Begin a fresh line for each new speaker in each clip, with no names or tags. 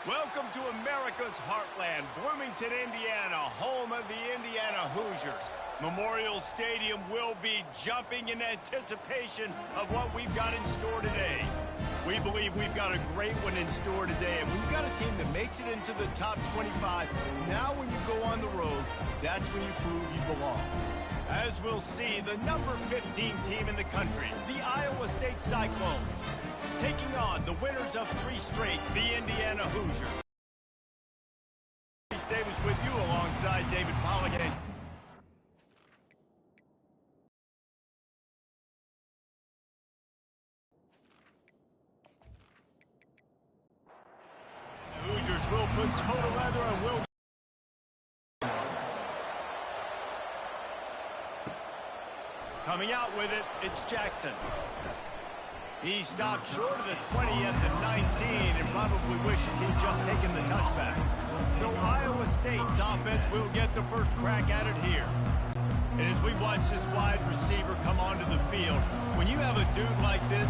Welcome to America's heartland, Bloomington, Indiana, home of the Indiana Hoosiers. Memorial Stadium will be jumping in anticipation of what we've got in store today. We believe we've got a great one in store today, and we've got a team that makes it into the top 25. Now when you go on the road, that's when you prove you belong. As we'll see, the number 15 team in the country, the Iowa State Cyclones, taking on the winners of 3 straight, the Indiana Hoosiers. Davis with you alongside David Pollock. The Hoosiers will put total leather and will. Coming out with it, it's Jackson. He stopped short of the 20 at the 19 and probably wishes he'd just taken the touchback. So Iowa State's offense will get the first crack at it here. And as we watch this wide receiver come onto the field, when you have a dude like this,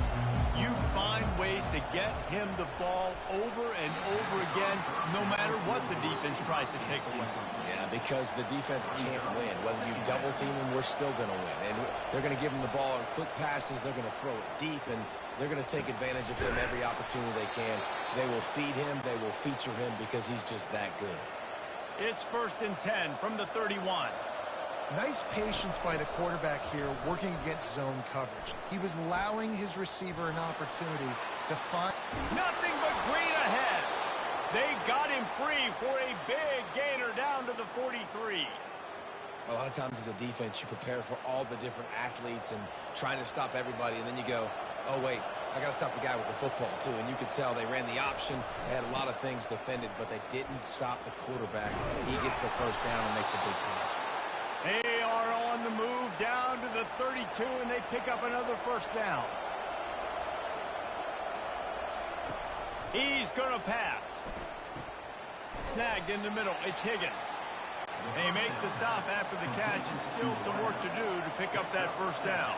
you find ways to get him the ball over and over again, no matter what the defense tries to take away.
Yeah, because the defense can't win. Whether you double team him, we're still going to win. And they're going to give him the ball in quick passes. They're going to throw it deep, and they're going to take advantage of him every opportunity they can. They will feed him. They will feature him because he's just that good.
It's 1st and 10 from the 31.
Nice patience by the quarterback here working against zone coverage. He was allowing his receiver an opportunity to find...
Nothing but green ahead. They got him free for a big gainer down to the 43.
A lot of times as a defense, you prepare for all the different athletes and trying to stop everybody, and then you go, oh, wait, I got to stop the guy with the football, too. And you could tell they ran the option. They had a lot of things defended, but they didn't stop the quarterback. He gets the first down and makes a big play.
They are on the move down to the 32, and they pick up another first down. He's going to pass. Snagged in the middle. It's Higgins. They make the stop after the catch, and still some work to do to pick up that first down.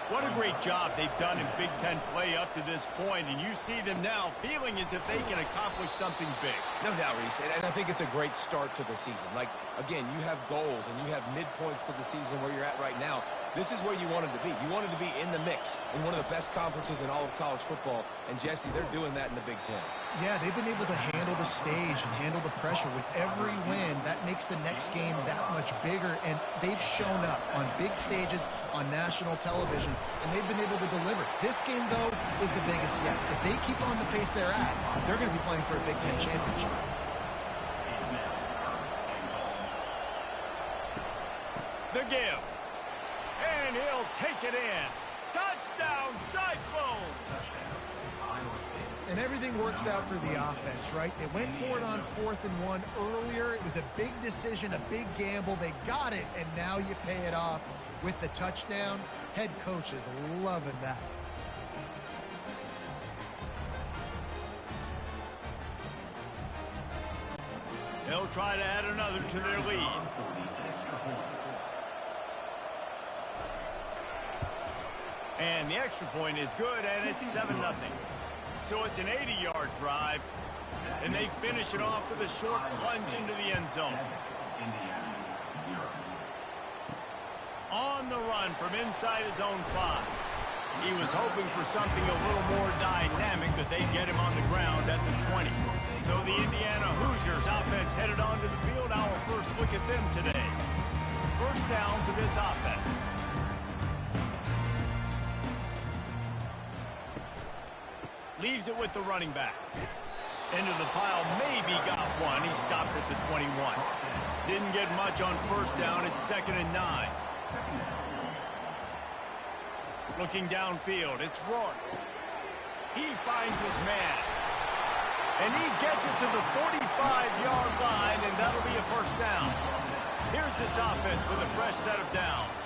What a great job they've done in Big Ten play up to this point, and you see them now feeling as if they can accomplish something big.
No doubt, Reese, and I think it's a great start to the season. Like, again, you have goals and you have midpoints to the season where you're at right now. This is where you wanted to be. You wanted to be in the mix in one of the best conferences in all of college football, and Jesse, they're doing that in the Big Ten.
Yeah, they've been able to handle the stage and handle the pressure. With every win, that makes the next game that much bigger, and they've shown up on big stages on national television, and they've been able to deliver. This game, though, is the biggest yet. If they keep on the pace they're at, they're going to be playing for a Big Ten championship.
The give. And he'll take it in. Touchdown, Cyclones!
And everything works out for the offense, right? They went for it on 4th and 1 earlier. It was a big decision, a big gamble. They got it, and now you pay it off with the touchdown. Head coach is loving that.
They'll try to add another to their lead. And the extra point is good, and it's 7-0. So it's an 80-yard drive, and they finish it off with a short plunge into the end zone. On the run from inside his own 5. He was hoping for something a little more dynamic, but they'd get him on the ground at the 20. So the Indiana Hoosiers offense headed onto the field. Our first look at them today. First down for this offense. Leaves it with the running back. Into the pile, maybe got one. He stopped at the 21. Didn't get much on first down. It's 2nd and 9. Looking downfield, it's Rourke. He finds his man. And he gets it to the 45-yard line, and that'll be a first down. Here's this offense with a fresh set of downs.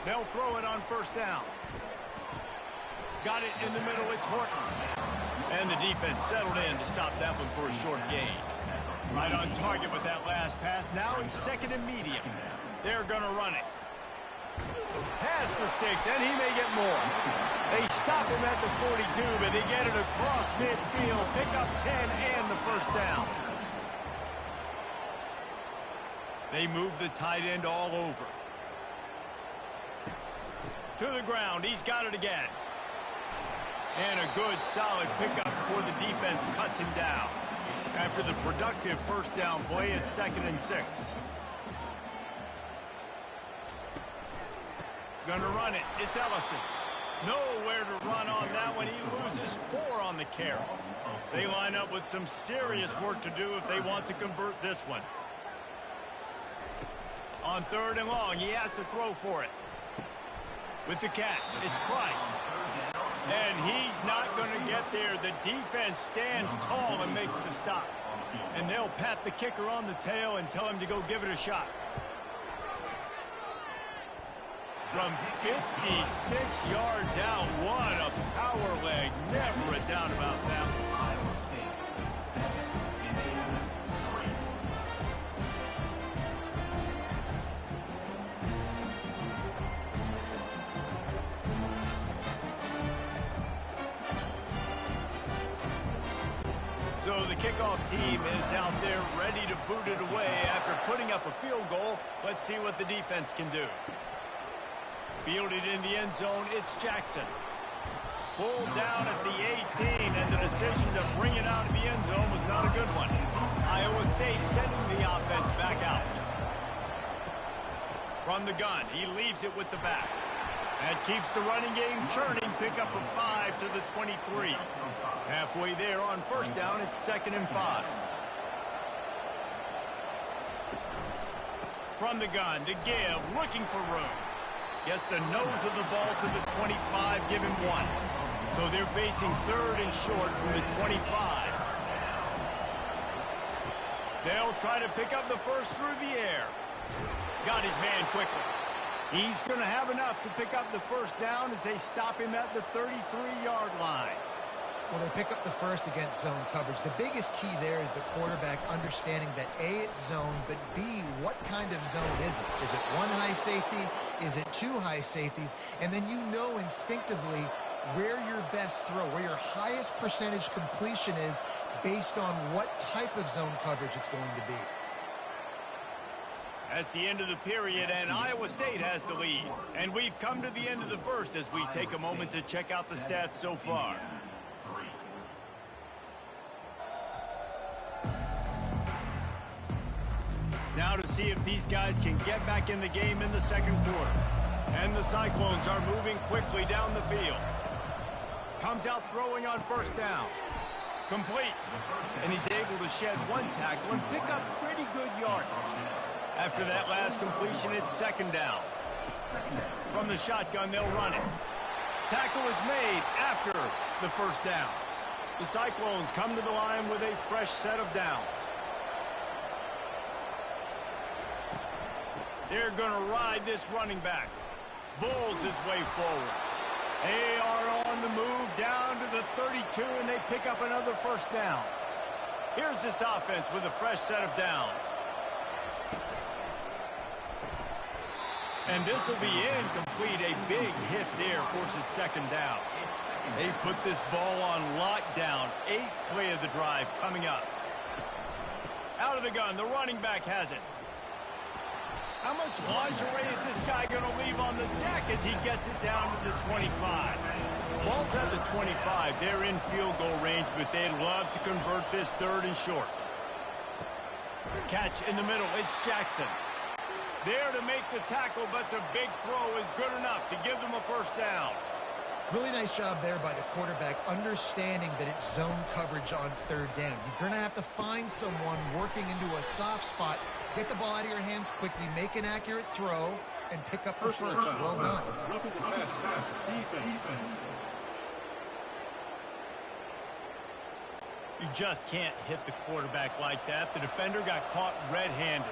They'll throw it on first down. Got it in the middle, it's Horton. And the defense settled in to stop that one for a short gain. Right on target with that last pass. Now he's 2nd and medium. They're going to run it. Past the sticks, and he may get more. They stop him at the 42, but they get it across midfield. Pick up 10 and the first down. They move the tight end all over. To the ground. He's got it again. And a good, solid pickup before the defense cuts him down. After the productive first down play, it's 2nd and 6. Gonna run it. It's Ellison. Nowhere to run on that one. He loses 4 on the carry. They line up with some serious work to do if they want to convert this one. On 3rd and long, he has to throw for it. With the catch, it's Price. And he's not going to get there. The defense stands tall and makes the stop. And they'll pat the kicker on the tail and tell him to go give it a shot. From 56 yards out, what a power leg. Never a doubt about that. So the kickoff team is out there ready to boot it away after putting up a field goal. Let's see what the defense can do. Fielded in the end zone, it's Jackson. Pulled down at the 18, and the decision to bring it out of the end zone was not a good one. Iowa State sending the offense back out. From the gun, he leaves it with the back. That keeps the running game churning. Pick up a 5 to the 23. Halfway there on first down, it's 2nd and 5. From the gun to give, looking for room. Gets the nose of the ball to the 25, give him 1. So they're facing 3rd and short from the 25. They'll try to pick up the first through the air. Got his man quickly. He's going to have enough to pick up the first down as they stop him at the 33-yard line.
Well, they pick up the first against zone coverage. The biggest key there is the quarterback understanding that A, it's zone, but B, what kind of zone is it? Is it 1 high safety? Is it 2 high safeties? And then you know instinctively where your best throw, where your highest percentage completion is based on what type of zone coverage it's going to be.
That's the end of the period, and Iowa State has the lead. And we've come to the end of the first as we take a moment to check out the stats so far. Now to see if these guys can get back in the game in the second quarter. And the Cyclones are moving quickly down the field. Comes out throwing on first down. Complete. And he's able to shed 1 tackle and pick up pretty good yardage. After that last completion, it's 2nd down. From the shotgun, they'll run it. Tackle is made after the first down. The Cyclones come to the line with a fresh set of downs. They're going to ride this running back. Bulls his way forward. They are on the move down to the 32, and they pick up another first down. Here's this offense with a fresh set of downs. And this will be incomplete. A big hit there forces 2nd down. They've put this ball on lockdown. 8th play of the drive coming up. Out of the gun, the running back has it. How much lingerie is this guy going to leave on the deck as he gets it down to the 25? Ball's at the 25. They're in field goal range, but they'd love to convert this 3rd and short. Catch in the middle. It's Jackson. There to make the tackle, but the big throw is good enough to give them a first down.
Really nice job there by the quarterback, understanding that it's zone coverage on 3rd down. You're going to have to find someone working into a soft spot, get the ball out of your hands quickly, make an accurate throw, and pick up the first. Well done.
You just can't hit the quarterback like that. The defender got caught red-handed.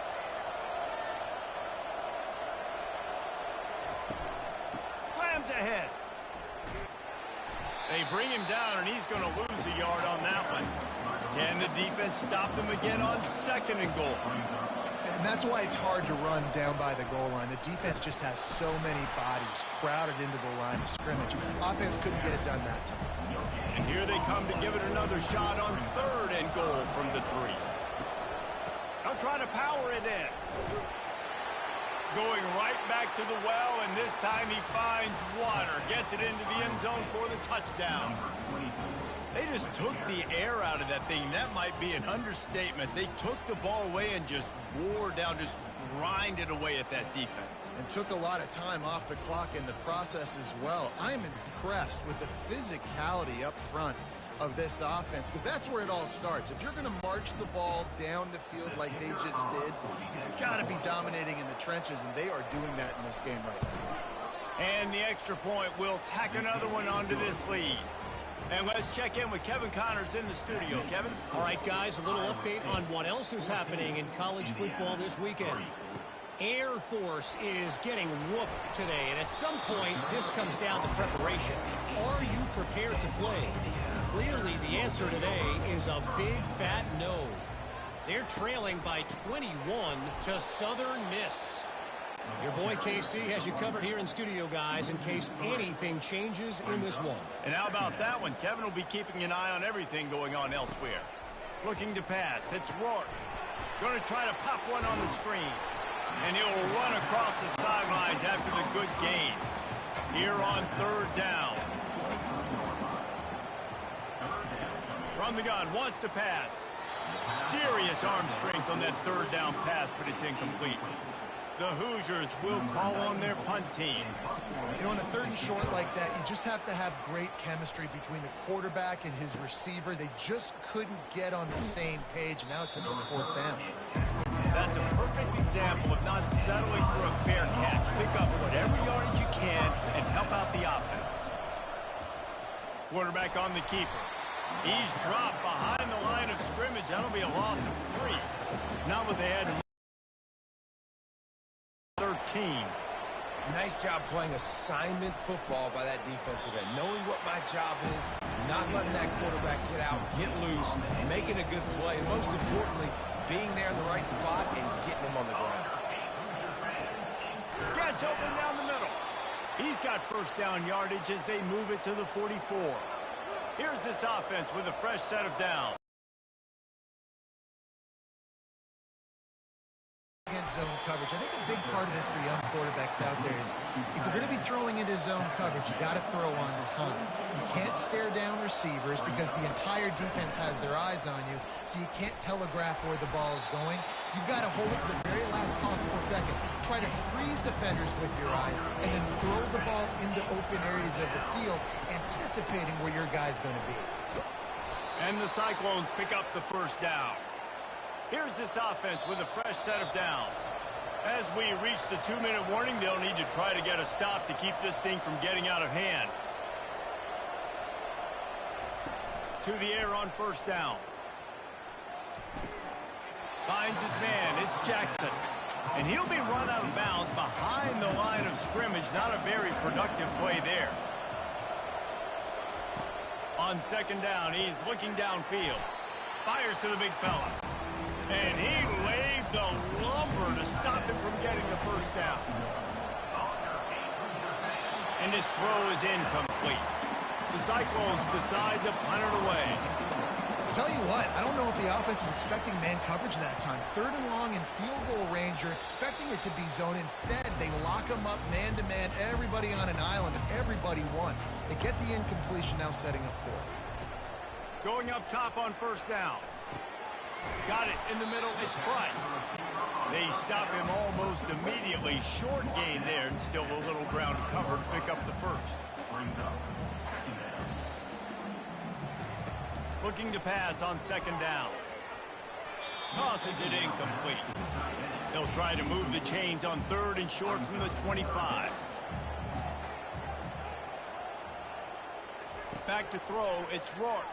Slams ahead. They bring him down, and he's going to lose a yard on that one. Can the defense stop them again on 2nd and goal?
And that's why it's hard to run down by the goal line. The defense just has so many bodies crowded into the line of scrimmage. Offense couldn't get it done that time.
And here they come to give it another shot on 3rd and goal from the 3. They'll try to power it in. Going right back to the well, and this time he finds water. Gets it into the end zone for the touchdown. They just took the air out of that thing. That might be an understatement. They took the ball away and just wore down, just grinded away at that defense.
And took a lot of time off the clock in the process as well. I'm impressed with the physicality up front of this offense, because that's where it all starts. If you're going to march the ball down the field like they just did, you've got to be dominating in the trenches, and they are doing that in this game right now.
And the extra point will tack another one onto this lead. And let's check in with Kevin Connors in the studio. Kevin?
All right, guys, a little update on what else is happening in college football this weekend. Air Force is getting whooped today, and at some point, this comes down to preparation. Are you prepared to play? Clearly, the answer today is a big, fat no. They're trailing by 21 to Southern Miss. Your boy KC has you covered here in studio, guys, in case anything changes in this one.
And how about that one? Kevin will be keeping an eye on everything going on elsewhere. Looking to pass. It's Rourke. Going to try to pop one on the screen. And he'll run across the sidelines after the good gain. Here on 3rd down. From the gun, wants to pass. Serious arm strength on that 3rd down pass, but it's incomplete. The Hoosiers will call on their punt team.
You know, on a 3rd and short like that, you just have to have great chemistry between the quarterback and his receiver. They just couldn't get on the same page. Now it's hits on 4th down.
That's a perfect example of not settling for a fair catch. Pick up whatever yardage you can and help out the offense. Quarterback on the keeper. He's dropped behind the line of scrimmage. That'll be a loss of 3. Not what they had in 13.
Nice job playing assignment football by that defensive end. Knowing what my job is, not letting that quarterback get out, get loose, making a good play, and most importantly, being there in the right spot and getting him on the ground.
Gets open down the middle. He's got 1st down yardage as they move it to the 44. Here's this offense with a fresh set of downs.
Against zone coverage. I think a big part of this for young quarterbacks out there is if you're going to be throwing into zone coverage, you got to throw on time. You can't stare down receivers because the entire defense has their eyes on you, so you can't telegraph where the ball is going. You've got to hold it to the very last possible second. Try to freeze defenders with your eyes and then throw the ball into open areas of the field, anticipating where your guy's going to be.
And the Cyclones pick up the 1st down. Here's this offense with a fresh set of downs. As we reach the 2-minute warning, they'll need to try to get a stop to keep this thing from getting out of hand. To the air on 1st down. Finds his man. It's Jackson. And he'll be run out of bounds behind the line of scrimmage. Not a very productive play there. On 2nd down, he's looking downfield. Fires to the big fella. And he laid the lumber to stop him from getting the 1st down. And his throw is incomplete. The Cyclones decide to punt it away.
Tell you what, I don't know if the offense was expecting man coverage that time. 3rd and long in field goal range, you're expecting it to be zone. Instead, they lock them up man-to-man, everybody on an island, and everybody won. They get the incompletion, now setting up 4th.
Going up top on 1st down. Got it in the middle, it's Price. They stop him almost immediately. Short gain there, and still a little ground to cover to pick up the 1st. Looking to pass on 2nd down. Tosses it incomplete. They'll try to move the chains on 3rd and short from the 25. Back to throw, it's Rourke.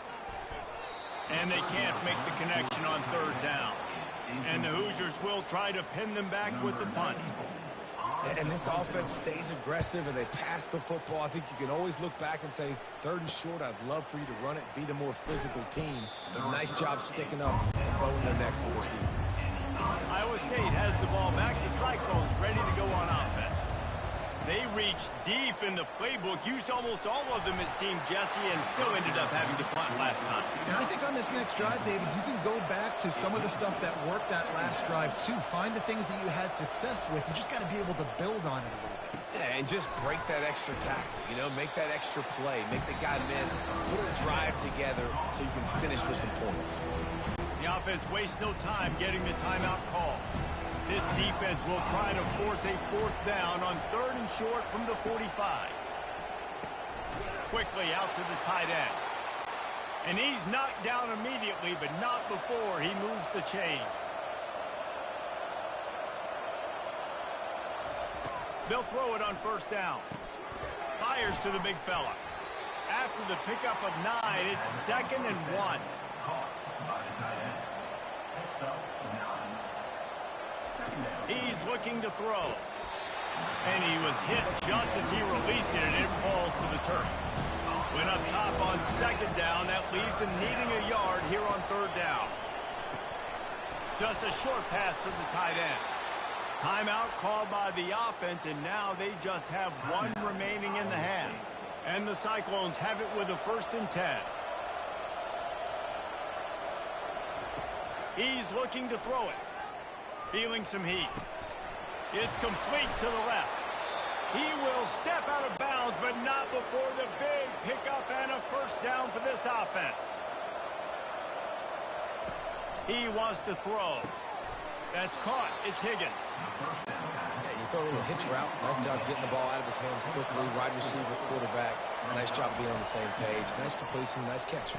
And they can't make the connection on 3rd down. And the Hoosiers will try to pin them back with the punt.
And this offense stays aggressive and they pass the football. I think you can always look back and say, 3rd and short, I'd love for you to run it, be the more physical team. But nice job sticking up and bowing their necks for this defense.
Iowa State has the ball back. The Cyclones ready to go on offense. They reached deep in the playbook, used almost all of them, it seemed, Jesse, and still ended up having to punt last time.
And I think on this next drive, David, you can go back to some of the stuff that worked that last drive, too. Find the things that you had success with. You just got to be able to build on it a little bit.
Yeah, and just break that extra tackle, you know, make that extra play, make the guy miss, put a drive together so you can finish with some points.
The offense wastes no time getting the timeout call. This defense will try to force a 4th down on 3rd and short from the 45. Quickly out to the tight end. And he's knocked down immediately, but not before he moves the chains. They'll throw it on 1st down. Fires to the big fella. After the pickup of 9, it's 2nd and 1. He's looking to throw. And he was hit just as he released it, and it falls to the turf. Went up top on 2nd down. That leaves him needing a yard here on 3rd down. Just a short pass to the tight end. Timeout called by the offense, and now they just have 1 remaining in the half. And the Cyclones have it with a 1st and 10. He's looking to throw it. Feeling some heat. It's complete to the left. He will step out of bounds, but not before the big pickup and a 1st down for this offense. He wants to throw. That's caught. It's Higgins.
Yeah, you throw a little hitch route. Nice job getting the ball out of his hands quickly. Wide receiver, quarterback. Nice job being on the same page. Nice completion, nice catch.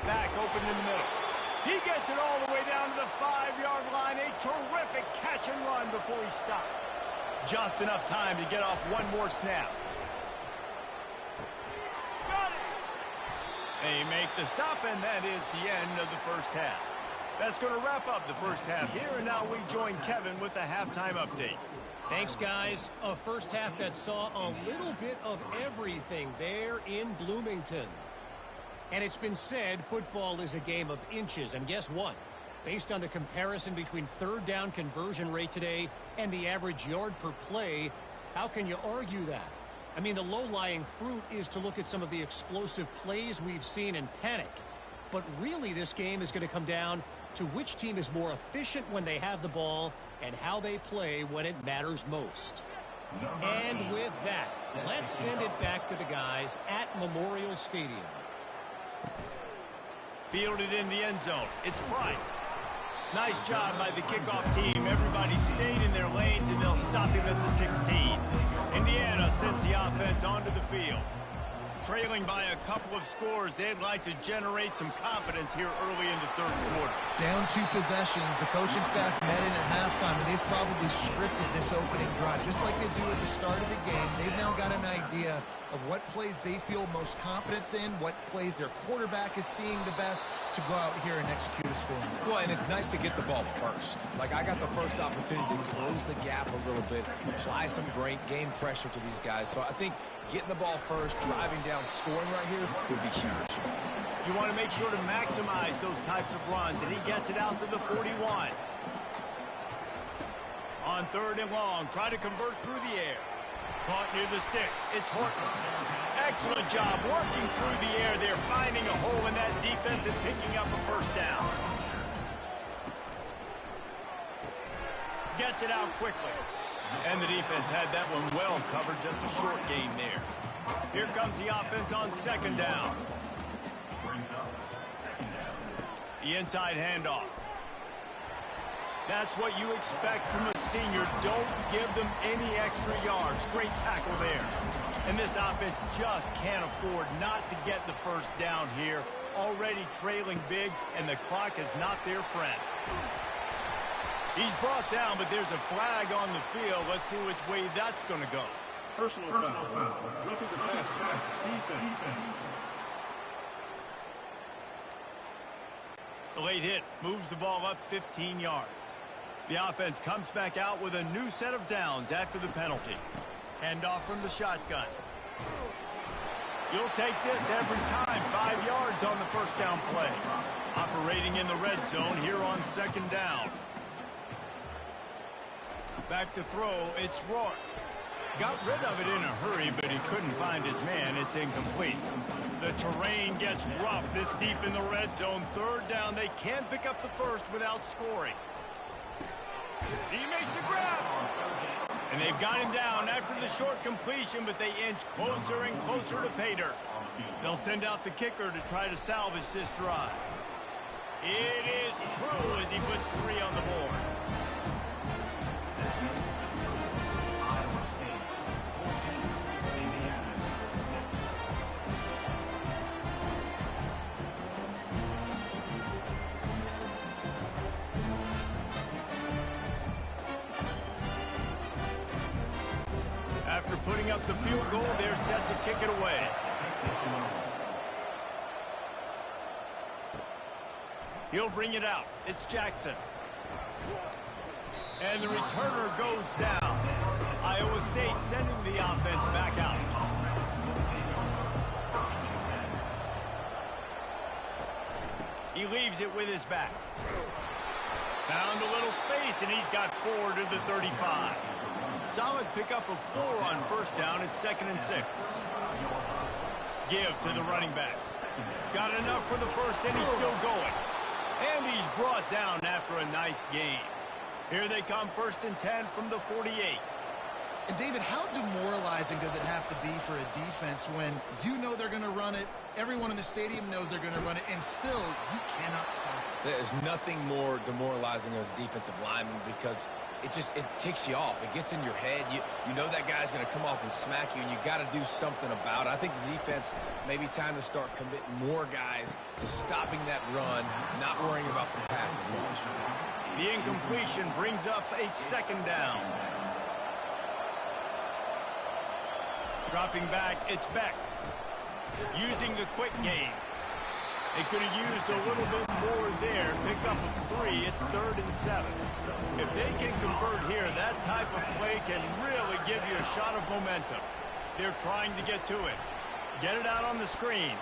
Back open in the middle. He gets it all the way down to the 5-yard line. A terrific catch and run before he stopped. Just enough time to get off 1 more snap. Got it! They make the stop, and that is the end of the 1st half. That's going to wrap up the 1st half here, and now we join Kevin with the halftime update.
Thanks, guys. A 1st half that saw a little bit of everything there in Bloomington. And it's been said football is a game of inches. And guess what? Based on the comparison between 3rd down conversion rate today and the average yard per play, how can you argue that? I mean, the low-lying fruit is to look at some of the explosive plays we've seen and panic. But really, this game is going to come down to which team is more efficient when they have the ball and how they play when it matters most. And with that, let's send it back to the guys at Memorial Stadium.
Fielded in the end zone. It's Price. Nice job by the kickoff team. Everybody stayed in their lanes, and they'll stop him at the 16. Indiana sends the offense onto the field. Trailing by a couple of scores, they'd like to generate some confidence here early in the 3rd quarter.
Down 2 possessions. The coaching staff met in at halftime, and they've probably scripted this opening drive. Just like they do at the start of the game, they've now got an idea of what plays they feel most confident in, what plays their quarterback is seeing the best to go out here and execute a scoring.
Well, and it's nice to get the ball first. Like, I got the first opportunity to close the gap a little bit, apply some great game pressure to these guys. So I think getting the ball first, driving down, scoring right here would be huge.
You want to make sure to maximize those types of runs, and he gets it out to the 41. On 3rd and long, try to convert through the air. Caught near the sticks. It's Horton. Excellent job working through the air there, finding a hole in that defense and picking up a 1st down. Gets it out quickly. And the defense had that one well covered, just a short game there. Here comes the offense on 2nd down. The inside handoff. That's what you expect from a senior. Don't give them any extra yards. Great tackle there. And this offense just can't afford not to get the 1st down here. Already trailing big, and the clock is not their friend. He's brought down, but there's a flag on the field. Let's see which way that's going to go.
Personal foul. Roughing the passer. Defense.
The late hit moves the ball up 15 yards. The offense comes back out with a new set of downs after the penalty. Hand off from the shotgun. You'll take this every time. 5 yards on the first down play. Operating in the red zone here on second down. Back to throw, it's Rourke. Got rid of it in a hurry, but he couldn't find his man. It's incomplete. The terrain gets rough this deep in the red zone. Third down, they can't pick up the first without scoring. He makes a grab. And they've got him down after the short completion, but they inch closer and closer to pay dirt. They'll send out the kicker to try to salvage this drive. It is true as he puts 3 on the board. After putting up the field goal, they're set to kick it away. He'll bring it out. It's Jackson. And the returner goes down. Iowa State sending the offense back out. He leaves it with his back. Found a little space, and he's got 4 to the 35. Solid pickup of 4 on first down. It's 2nd and 6. Give to the running back. Got enough for the first, and he's still going. And he's brought down after a nice gain. Here they come, 1st and 10 from the 48.
And David, how demoralizing does it have to be for a defense when you know they're going to run it, everyone in the stadium knows they're going to run it, and still you cannot stop it?
There's nothing more demoralizing as a defensive lineman because it ticks you off. It gets in your head. You know that guy's going to come off and smack you, and you got to do something about it. I think the defense maybe time to start committing more guys to stopping that run, not worrying about the pass as much.
The incompletion brings up a 2nd down. Dropping back, it's Beck. Using the quick game. They could have used a little bit more there. Pick up a 3. It's 3rd and 7. If they can convert here, that type of play can really give you a shot of momentum. They're trying to get to it. Get it out on the screen.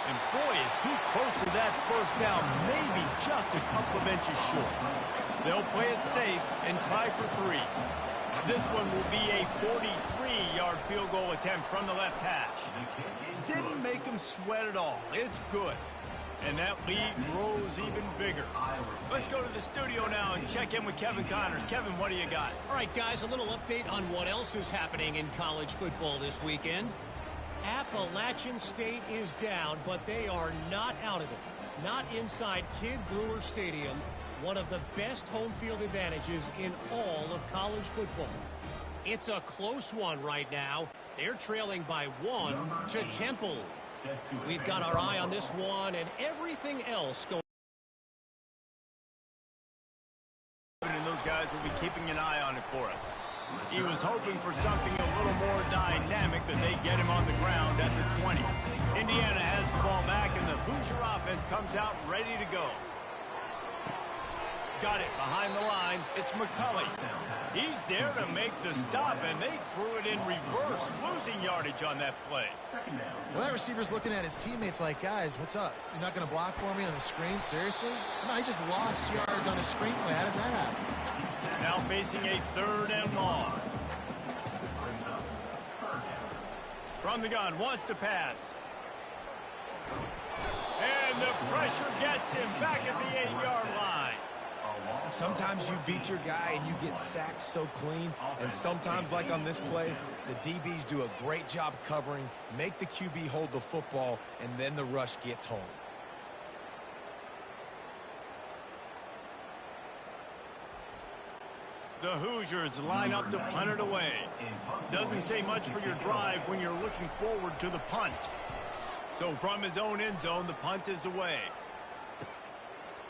And boy, is he close to that first down, maybe just a couple of inches short. They'll play it safe and try for 3. This one will be a 43-yard field goal attempt from the left hash. Didn't make him sweat at all. It's good. And that lead grows even bigger. Let's go to the studio now and check in with Kevin Connors. Kevin, what do you got?
All right, guys, a little update on what else is happening in college football this weekend. Appalachian State is down, but they are not out of it. Not inside Kidd Brewer Stadium, one of the best home field advantages in all of college football. It's a close one right now. They're trailing by 1 to Temple. We've got our eye on this one and everything else going.
And those guys will be keeping an eye on it for us. He was hoping for something a little more dynamic, but they get him on the ground at the 20. Indiana has the ball back, and the Hoosier offense comes out ready to go. Got it behind the line. It's McCulley. He's there to make the stop, and they threw it in reverse, losing yardage on that play.
Well, that receiver's looking at his teammates like, guys, what's up? You're not going to block for me on the screen? Seriously? No, I just lost yards on a screen play. How does that happen?
Now facing a 3rd and long. From the gun, wants to pass. And the pressure gets him back at the 8-yard line.
Sometimes you beat your guy and you get sacked so clean, and sometimes, like on this play, the DBs do a great job covering, make the QB hold the football, and then the rush gets home.
The Hoosiers line up to punt it away. Doesn't say much for your drive when you're looking forward to the punt. So from his own end zone, the punt is away.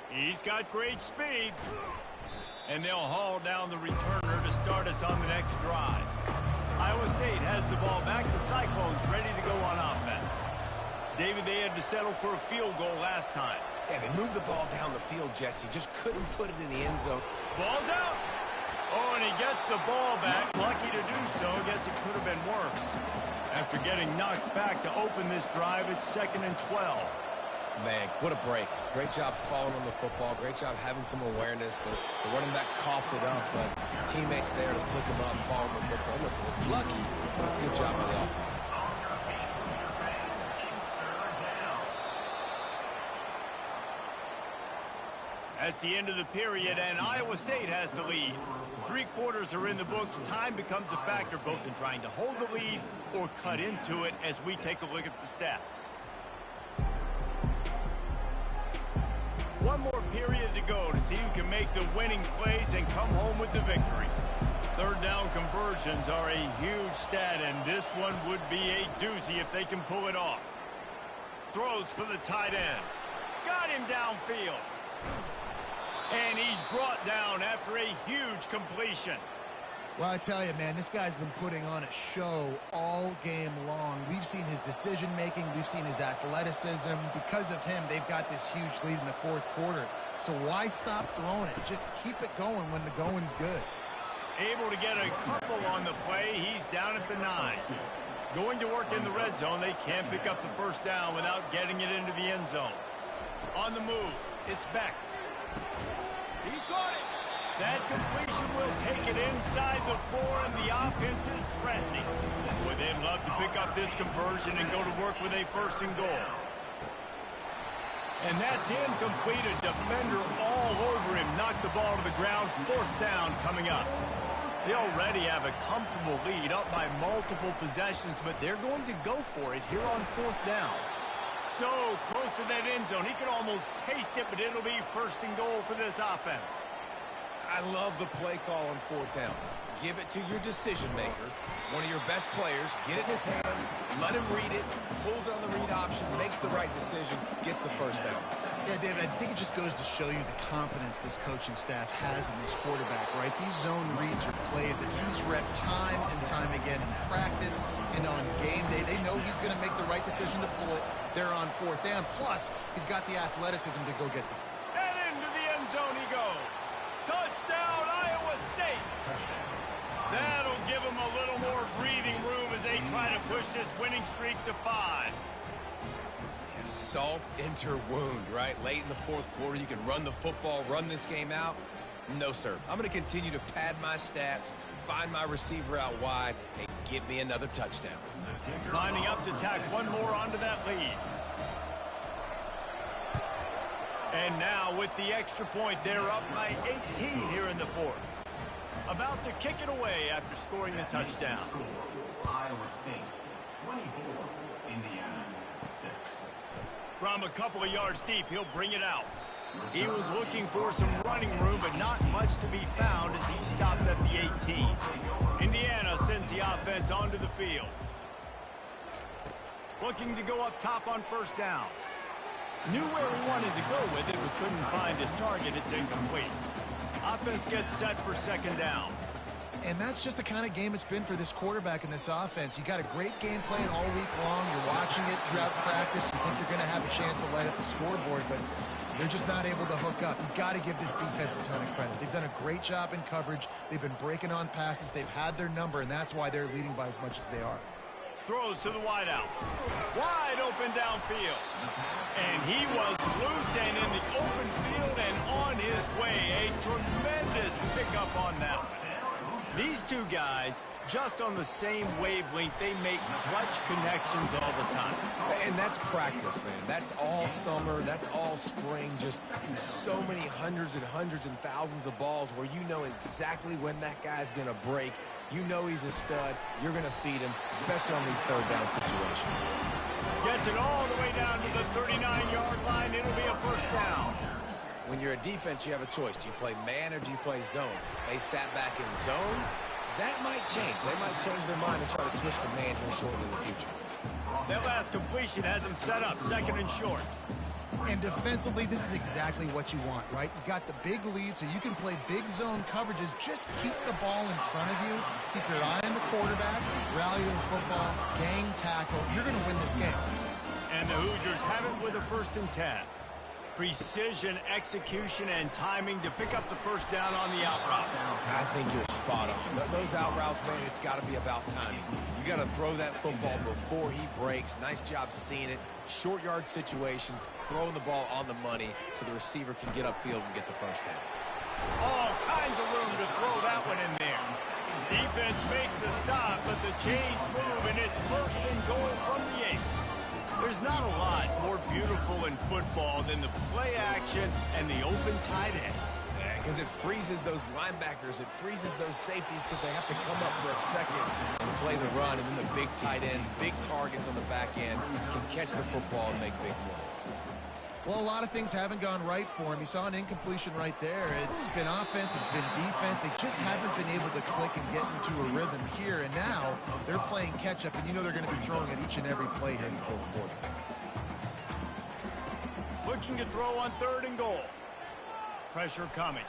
He's got great speed. And they'll haul down the returner to start us on the next drive. Iowa State has the ball back. The Cyclones ready to go on offense. David, they had to settle for a field goal last time.
Yeah, they moved the ball down the field, Jesse. Just couldn't put it in the end zone.
Ball's out. Oh, and he gets the ball back. Lucky to do so. I guess it could have been worse. After getting knocked back to open this drive, it's 2nd and 12.
Man, what a break. Great job following on the football. Great job having some awareness. The running back coughed it up, but teammates there to pick him up, following the football. Listen, it's lucky, but it's a good job by the offense.
That's the end of the period, and Iowa State has the lead. 3 quarters are in the books. Time becomes a factor both in trying to hold the lead or cut into it as we take a look at the stats. One more period to go to see who can make the winning plays and come home with the victory. 3rd down conversions are a huge stat, and this one would be a doozy if they can pull it off. Throws for the tight end. Got him downfield. And he's brought down after a huge completion.
Well, I tell you, man, this guy's been putting on a show all game long. We've seen his decision-making. We've seen his athleticism. Because of him, they've got this huge lead in the 4th quarter. So why stop throwing it? Just keep it going when the going's good.
Able to get a couple on the play. He's down at the 9. Going to work in the red zone. They can't pick up the 1st down without getting it into the end zone. On the move, it's Beck. He caught it. That completion will take it inside the 4, and the offense is threatening. Would they love to pick up this conversion and go to work with a 1st and goal? And that's incomplete. A defender all over him. Knocked the ball to the ground. 4th down coming up. They already have a comfortable lead, up by multiple possessions, but they're going to go for it here on 4th down. So close to that end zone. He could almost taste it, but it'll be 1st and goal for this offense.
I love the play call on 4th down. Give it to your decision maker, one of your best players, get it in his hands, let him read it, pulls it on the read option, makes the right decision, gets the 1st down.
Yeah, David, I think it just goes to show you the confidence this coaching staff has in this quarterback, right? These zone reads are plays that he's repped time and time again in practice and on game day. They know he's going to make the right decision to pull it. They're on 4th down. Plus, he's got the athleticism to go get the...
And into the end zone he goes. Touchdown, Iowa State. That'll give them a little more breathing room as they try to push this winning streak to 5.
Yeah, salt enter wound, right? Late in the 4th quarter, you can run the football, run this game out. No, sir. I'm going to continue to pad my stats, find my receiver out wide, and get me another touchdown.
Lining up to tack one more onto that lead. And now with the extra point, they're up by 18 here in the 4th. About to kick it away after scoring the touchdown.
Iowa State 24, Indiana 6.
From a couple of yards deep, he'll bring it out. He was looking for some running room, but not much to be found as he stopped at the 18. Indiana sends the offense onto the field. Looking to go up top on 1st down. Knew where he wanted to go with it, but couldn't find his target. It's incomplete. Offense gets set for 2nd down.
And that's just the kind of game it's been for this quarterback in this offense. You got a great game plan all week long. You're watching it throughout practice. You think you're going to have a chance to light up the scoreboard, but they're just not able to hook up. You've got to give this defense a ton of credit. They've done a great job in coverage. They've been breaking on passes. They've had their number, and that's why they're leading by as much as they are.
Throws to the wideout. Wide open downfield. And he was loose and in the open field and on his way. A tremendous pickup on that one. These two guys, just on the same wavelength, they make clutch connections all the time.
And that's practice, man. That's all summer. That's all spring. Just so many hundreds and thousands of balls where you know exactly when that guy's going to break. You know he's a stud. You're going to feed him, especially on these 3rd down situations.
Gets it all the way down to the 39-yard line. It'll be a 1st down.
When you're a defense, you have a choice. Do you play man or do you play zone? They sat back in zone. That might change. They might change their mind and try to switch to man here shortly in the future.
That last completion has him set up 2nd and short.
And defensively, this is exactly what you want, right? You got the big lead, so you can play big zone coverages. Just keep the ball in front of you. Keep your eye on the quarterback. Rally to the football. Gang tackle. You're going to win this game.
And the Hoosiers have it with a 1st and 10. Precision, execution, and timing to pick up the first down on the out route.
I think you're spot on. Those out routes, man, it's got to be about timing. You got to throw that football before he breaks. Nice job seeing it. Short yard situation, throwing the ball on the money so the receiver can get upfield and get the first down.
All kinds of room to throw that one in there. Defense makes a stop, but the chains move, and it's first and goal from the 8. There's not a lot more beautiful in football than the play action and the open tight end.
Because it freezes those linebackers, it freezes those safeties because they have to come up for a second and play the run, and then the big tight ends, big targets on the back end can catch the football and make big plays.
Well, a lot of things haven't gone right for him. You saw an incompletion right there. It's been offense, it's been defense. They just haven't been able to click and get into a rhythm here. And now they're playing catch-up, and you know they're going to be throwing at each and every play here in the fourth quarter.
Looking to throw on 3rd and goal. Pressure coming.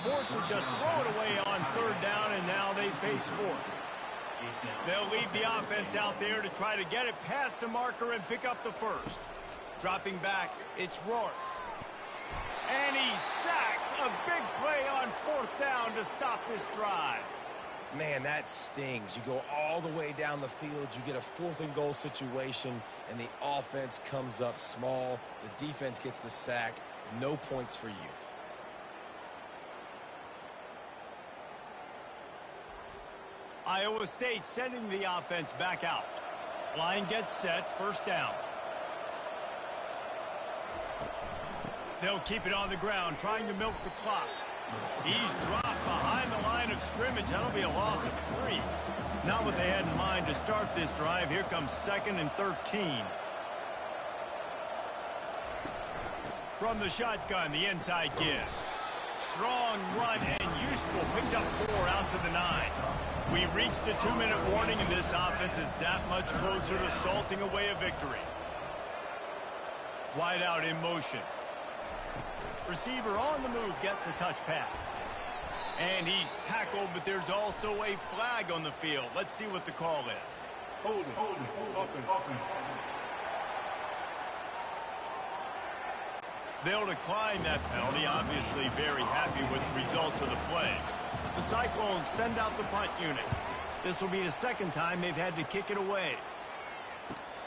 Forced to just throw it away on 3rd down, and now they face 4th. They'll leave the offense out there to try to get it past the marker and pick up the first. Dropping back, it's Rourke. And he's sacked. A big play on 4th down to stop this drive.
Man, that stings. You go all the way down the field, you get a 4th and goal situation, and the offense comes up small. The defense gets the sack. No points for you.
Iowa State sending the offense back out. Line gets set, 1st down. They'll keep it on the ground, trying to milk the clock. He's dropped behind the line of scrimmage. That'll be a loss of 3. Not what they had in mind to start this drive. Here comes 2nd and 13. From the shotgun, the inside give. Strong run and useful. Picks up 4 out to the 9. We reached the 2-minute warning, and this offense is that much closer to salting away a victory. Wide out in motion. Receiver on the move gets the touch pass. And he's tackled, but there's also a flag on the field. Let's see what the call is.
Holding. Offense.
They'll decline that penalty, obviously very happy with the results of the play. The Cyclones send out the punt unit. This will be the 2nd time they've had to kick it away.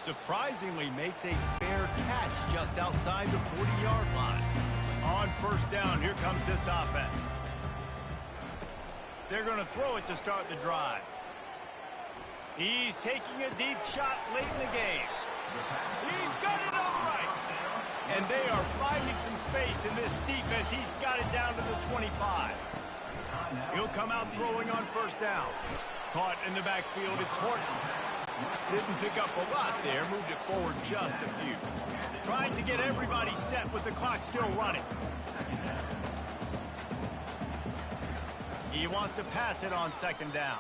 Surprisingly makes a fair catch just outside the 40-yard line. On 1st down, here comes this offense. They're going to throw it to start the drive. He's taking a deep shot late in the game. He's got it all right. And they are finding some space in this defense. He's got it down to the 25. He'll come out throwing on 1st down. Caught in the backfield, it's Horton. Didn't pick up a lot there, moved it forward just a few. Trying to get everybody set with the clock still running. He wants to pass it on 2nd down.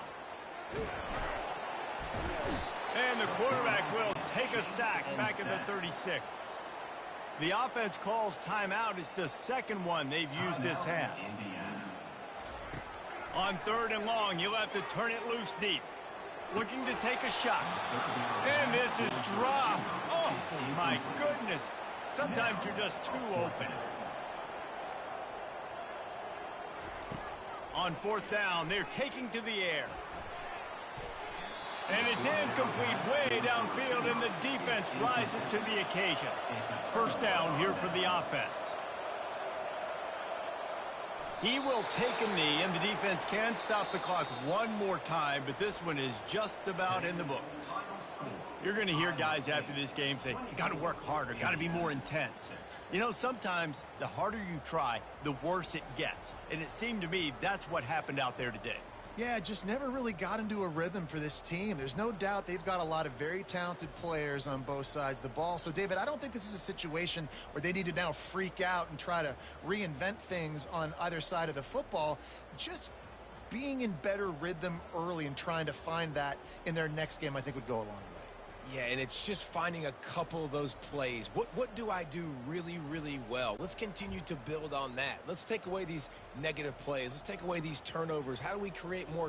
And the quarterback will take a sack back at the 36. The offense calls timeout. It's the 2nd one they've used this half. On 3rd and long, you'll have to turn it loose deep. Looking to take a shot. And this is dropped. Oh, my goodness. Sometimes you're just too open. On 4th down, they're taking to the air. And it's incomplete way downfield, and the defense rises to the occasion. 1st down here for the offense. He will take a knee, and the defense can stop the clock one more time, but this one is just about in the books. You're going to hear guys after this game say, got to work harder, got to be more intense. You know, sometimes the harder you try, the worse it gets. And it seemed to me that's what happened out there today.
Yeah, just never really got into a rhythm for this team. There's no doubt they've got a lot of very talented players on both sides of the ball. So, David, I don't think this is a situation where they need to now freak out and try to reinvent things on either side of the football. Just being in better rhythm early and trying to find that in their next game, I think, would go a long way.
Yeah, and it's just finding a couple of those plays. What do I do really, really well? Let's continue to build on that. Let's take away these negative plays. Let's take away these turnovers. How do we create more